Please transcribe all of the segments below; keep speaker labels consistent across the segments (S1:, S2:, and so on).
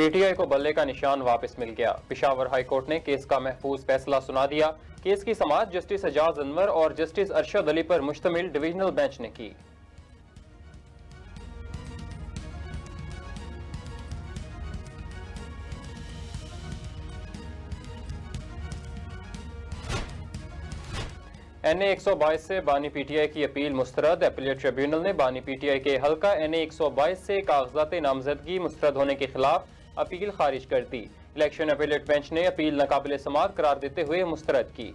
S1: PTI को बल्ले का निशान वापस मिल गया। पेशावर हाई कोर्ट ने केस का महफूज फैसला सुना दिया। केस की समाअत जस्टिस एजाज अनवर और जस्टिस अरशद अली पर मुश्तमिल डिवीजनल बेंच ने की। NA 122 से बानी पीटीआई की अपील मुस्तरद। अपीलेट ट्रिब्यूनल ने बानी पीटीआई के हल्का NA 122 से कागजात नामजदगी मुस्तरद होने के खिलाफ अपील खारिज कर दी। इलेक्शन अपीलेट बेंच ने अपील नाकाबिल समाअत करार देते हुए मुस्तरद की।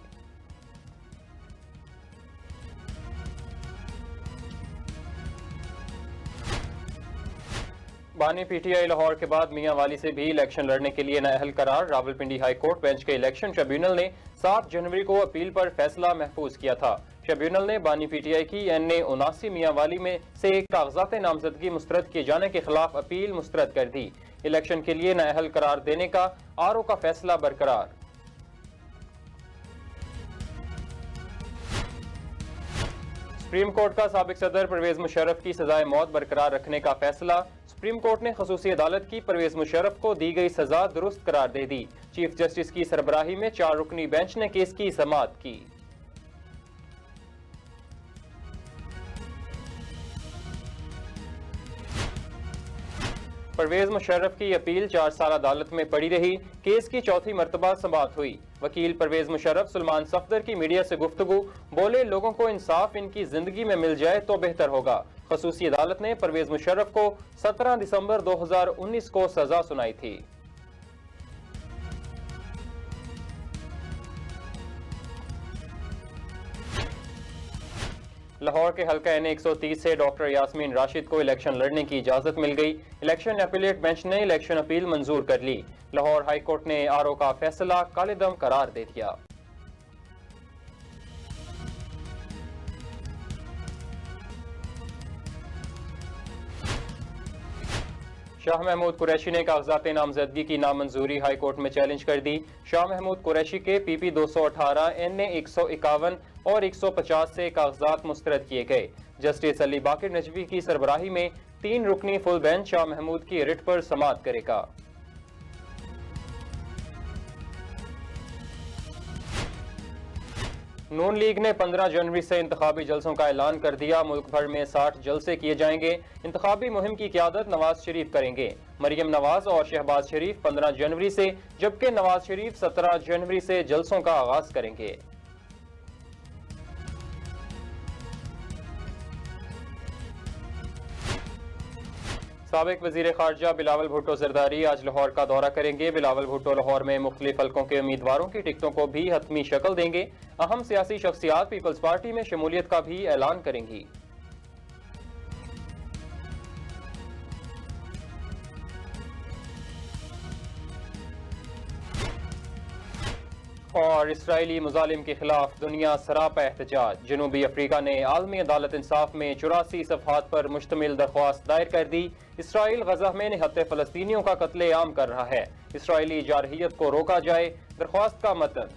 S1: बानी पीटीआई लाहौर के बाद मियां वाली से भी इलेक्शन लड़ने के लिए नाअहल करार। रावलपिंडी हाई कोर्ट बेंच के इलेक्शन ट्रिब्यूनल ने 7 जनवरी को अपील पर फैसला महफूज किया था। ट्रिब्यूनल ने बानी पीटीआई की NA 79 मियां वाली में से कागजात नामजदगी मुस्तरद किए जाने के खिलाफ अपील मुस्तरद कर दी। इलेक्शन के लिए नाअहल करार देने का RO का फैसला बरकरार। सुप्रीम कोर्ट का साबिक सदर परवेज मुशर्रफ की सजाए मौत बरकरार रखने का फैसला। सुप्रीम कोर्ट ने खसूसी अदालत की परवेज मुशर्रफ को दी गई सजा दुरुस्त करार दे दी। चीफ जस्टिस की सरबराही में 4 रुकनी बेंच ने केस की समाअत की। परवेज मुशर्रफ की अपील 4 साल अदालत में पड़ी रही। केस की चौथी मरतबा समाअत हुई। वकील परवेज मुशर्रफ सुलेमान सफदर की मीडिया से गुफ्तगू। बोले, लोगों को इंसाफ इनकी जिंदगी में मिल जाए तो बेहतर होगा। खसूसी अदालत ने परवेज मुशर्रफ को 17 दिसंबर 2019 को सजा सुनाई थी। लाहौर के हल्का NA 130 से डॉक्टर यास्मीन राशिद को इलेक्शन लड़ने की इजाजत मिल गई। इलेक्शन अपीलेट बेंच ने इलेक्शन अपील मंजूर कर ली। लाहौर हाई कोर्ट ने RO का फैसला कालेदम करार दे दिया। शाह महमूद कुरैशी ने कागजात नामजदगी की नामंजूरी हाई कोर्ट में चैलेंज कर दी। शाह महमूद कुरैशी के PP 218, NA 151 और 150 से कागजात मुस्तरद किए गए। जस्टिस अली बाकिर नजवी की सरबराही में 3 रुकनी फुल बेंच शाह महमूद की रिट पर समाअत करेगा। नून लीग ने 15 जनवरी से इंतखाबी जलसों का ऐलान कर दिया। मुल्क भर में 60 जलसे किए जाएंगे। इंतखाबी मुहिम की क़यादत नवाज शरीफ करेंगे। मरियम नवाज और शहबाज शरीफ 15 जनवरी से, जबकि नवाज शरीफ 17 जनवरी से जलसों का आगाज करेंगे। साबिक वजीर खारजा बिलावल भुट्टो जरदारी आज लाहौर का दौरा करेंगे। बिलावल भुट्टो लाहौर में मुख्तलिफ हल्कों के उम्मीदवारों की टिकटों को भी हतमी शक्ल देंगे। अहम सियासी शख्सियात पीपल्स पार्टी में शमूलियत का भी ऐलान करेंगी। और इसराइली मुजालिम के खिलाफ दुनिया सरापा एहतजाज। जनूबी अफ्रीका ने आलमी अदालत इंसाफ में 84 सफ़हात पर मुश्तमिल दरख्वास्त दायर कर दी। इसराइल गजा में निहत्ते फ़लस्तीनियों का कत्ले आम कर रहा है। इसराइली जारहियत को रोका जाए। दरख्वास्त का मतन।